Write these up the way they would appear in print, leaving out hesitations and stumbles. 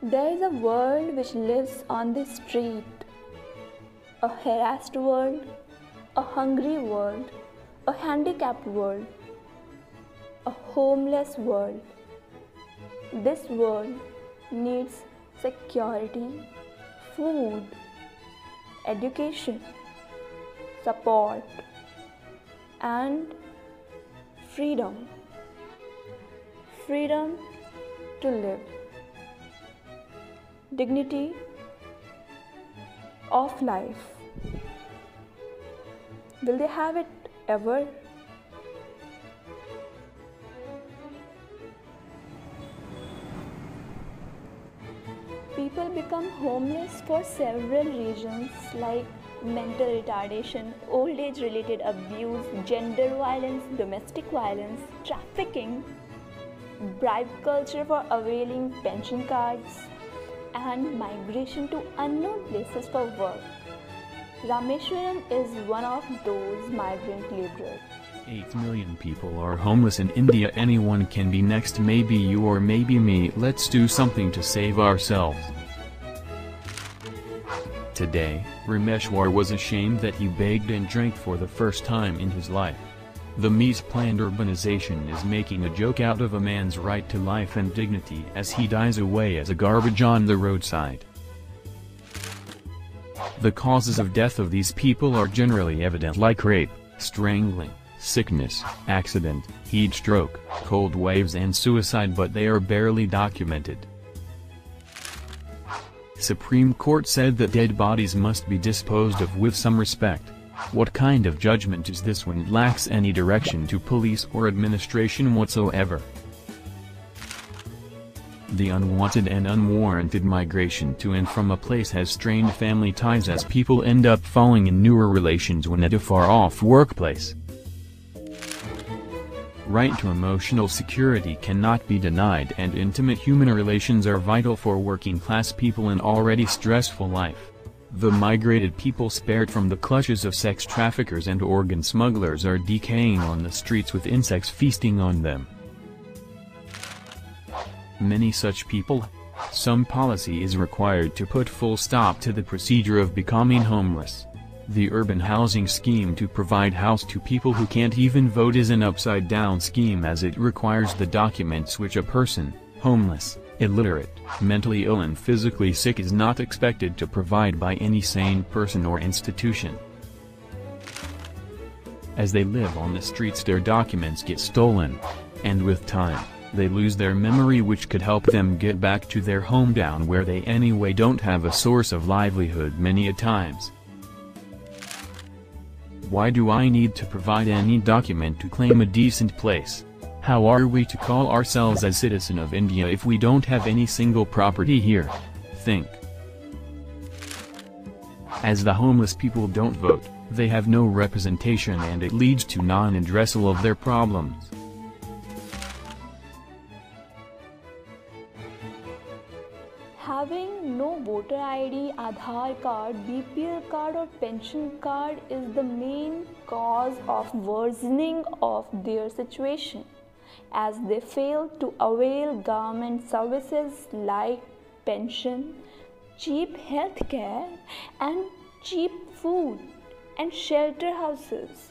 There is a world which lives on the street, a harassed world, a hungry world, a handicapped world, a homeless world. This world needs security, food, education, support, and freedom. Freedom to live. Dignity of life. Will they have it ever? People become homeless for several reasons like mental retardation, old age related abuse, gender violence, domestic violence, trafficking, bribe culture for availing pension cards, and migration to unknown places for work. Rameshwaram is one of those migrant laborers. 8 million people are homeless in India. Anyone can be next, maybe you or maybe me. Let's do something to save ourselves. Today, Rameshwar was ashamed that he begged and drank for the first time in his life. The misplanned urbanization is making a joke out of a man's right to life and dignity as he dies away as a garbage on the roadside. The causes of death of these people are generally evident, like rape, strangling, sickness, accident, heat stroke, cold waves and suicide, but they are barely documented. Supreme Court said that dead bodies must be disposed of with some respect. What kind of judgment is this when it lacks any direction to police or administration whatsoever? The unwanted and unwarranted migration to and from a place has strained family ties as people end up falling in newer relations when at a far-off workplace. Right to emotional security cannot be denied, and intimate human relations are vital for working-class people in already stressful life. The migrated people spared from the clutches of sex traffickers and organ smugglers are decaying on the streets with insects feasting on them. Many such people. Some policy is required to put full stop to the procedure of becoming homeless. The urban housing scheme to provide house to people who can't even vote is an upside-down scheme, as it requires the documents which a person, homeless, illiterate, mentally ill and physically sick is not expected to provide by any sane person or institution. As they live on the streets, their documents get stolen. And with time, they lose their memory, which could help them get back to their hometown where they anyway don't have a source of livelihood many a times. Why do I need to provide any document to claim a decent place? How are we to call ourselves a citizen of India if we don't have any single property here? Think. As the homeless people don't vote, they have no representation, and it leads to non-addressal of their problems. Having no voter ID, Aadhaar card, BPL card or pension card is the main cause of worsening of their situation, as they fail to avail government services like pension, cheap health care and cheap food and shelter houses.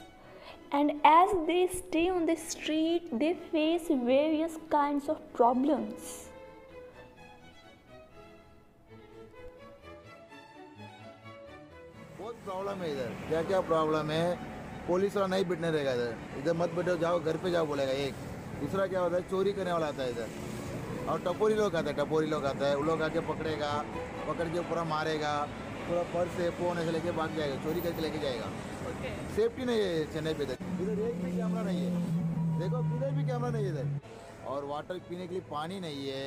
And as they stay on the street, they face various kinds of problems. बहुत problem है इधर। क्या क्या problem है? Police वाला नहीं बैठने रहेगा इधर। इधर मत बैठो, जाओ घर पे जाओ बोलेगा एक। दूसरा क्या होता है, चोरी करने वाला आता है इधर, और टपोरी लोग आता है। टपोरी लोग आता है, वो लोग आके पकड़ेगा, पकड़ के पूरा मारेगा, पूरा पर्स से फोन ऐसे लेके भाग जाएगा, चोरी करके लेके जाएगा। सेफ्टी नहीं है चेन्नई पे। इधर एक भी कैमरा नहीं है, देखो किधर भी कैमरा नहीं है इधर। और वाटर पीने के लिए पानी नहीं है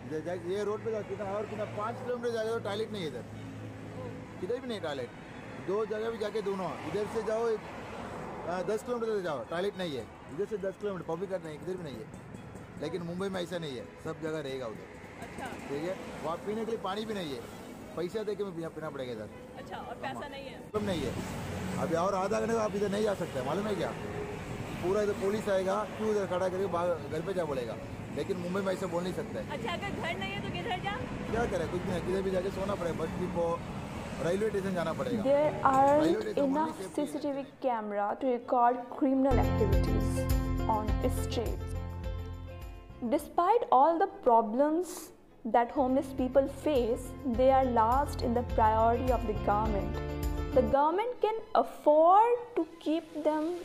इधर। ये रोड पे जाओ कितना, और कितना 5 किलोमीटर जाएगा तो टॉयलेट नहीं है इधर, किधर भी नहीं टॉयलेट। 2 जगह भी जाके दोनों, इधर से जाओ 10 किलोमीटर से जाओ, टॉयलेट नहीं है। इधर से 10 किलोमीटर पब्लिक नहीं है, किधर भी नहीं है। लेकिन मुंबई में ऐसा नहीं है, सब जगह रहेगा उधर। अच्छा, ठीक है। वहाँ पीने के लिए पानी भी नहीं है, पैसा दे के पीना पड़ेगा इधर। अच्छा, और पैसा नहीं है? सब नहीं है। अभी और आधा घंटे आप इधर नहीं जा सकते, मालूम है क्या? पूरा इधर पुलिस आएगा, क्यों इधर खड़ा करके घर पे जा बोलेगा। लेकिन मुंबई में ऐसे बोल नहीं सकते। अच्छा, अगर घर नहीं है तो किधर जा? क्या करें, कुछ भी नहीं, किधर भी जाके सोना पड़ेगा, बस डिपो, रेलवे स्टेशन जाना पड़ेगा। There aren't enough CCTV camera to record criminal activities on streets. Despite all the problems that homeless people face, they are last in the priority of the government. The government can afford to keep them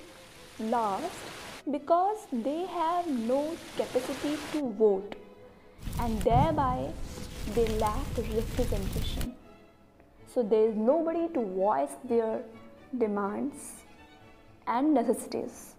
last because they have no capacity to vote, and thereby they lack representation. So there is nobody to voice their demands and necessities.